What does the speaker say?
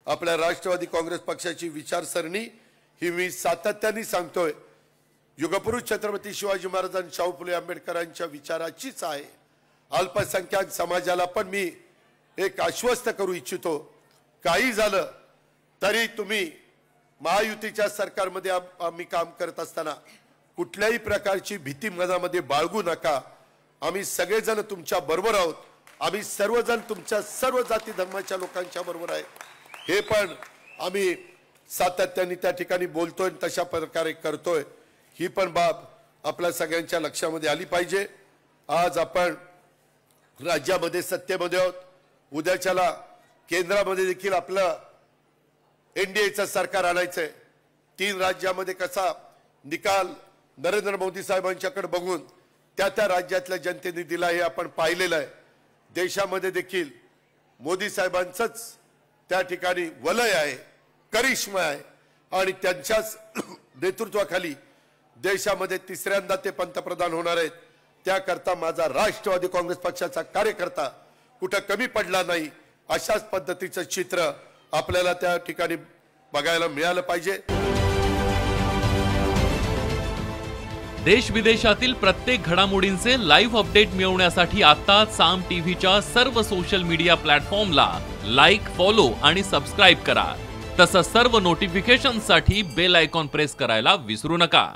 आपल्या राष्ट्रवादी काँग्रेस पक्षाची विचारसरणी ही मी सातत्याने सांगतोय, युगपुरुष छत्रपती शिवाजी महाराज आणि शाहू फुले आंबेडकरांच्या विचाराचीच आहे। अल्पसंख्याक समाजाला पण मी एक आश्वस्त करू इच्छितो, काही झालं तरी तुम्ही महायुतीच्या सरकारमध्ये आम्ही काम करत असताना कुठल्याही प्रकारची भीती मनामध्ये बाळगू नका। आम्ही सगळेजण तुमच्या बरोबर आहोत, आम्ही सर्वजण तुमच्या सर्व जाती धर्माच्या लोकांच्या बरोबर आहे, हे पण आम्ही सातत्याने त्या ठिकाणी बोलतोय, तशा प्रकारे करतोय। ही पण बाब आपल्या सगळ्यांच्या लक्षामध्ये आली पाहिजे। आज आपण राज्यामध्ये सत्तेमध्ये आहोत, उद्याच्याला केंद्रामध्ये देखील आपलं एनडीएचं सरकार आणायचंय। 3 राज्यामध्ये कसा निकाल नरेंद्र मोदी साहेबांच्याकडे बघून त्या राज्यातल्या जनतेने दिला हे आपण पाहिलेलं आहे। देशामध्ये देखील मोदी साहेबांचंच त्या ठिकाणी वलय आहे, करिश्मा आहे आणि त्यांच्याच नेतृत्वाखाली देशामध्ये तिसऱ्यांदा ते पंतप्रधान होणार आहेत। त्याकरता माझा राष्ट्रवादी काँग्रेस पक्षाचा कार्यकर्ता कुठं कमी पडला नाही, अशाच पद्धतीचं चित्र आपल्याला त्या ठिकाणी बघायला मिळालं पाहिजे। देश विदेशातील प्रत्येक घडामोडींचे लाईव्ह अपडेट मिळवण्यासाठी आता साम टीव्हीच्या सर्व सोशल मीडिया प्लॅटफॉर्मला लाईक, फॉलो आणि सबस्क्राईब करा। तसंच सर्व नोटिफिकेशनसाठी बेल आयकॉन प्रेस करायला विसरू नका।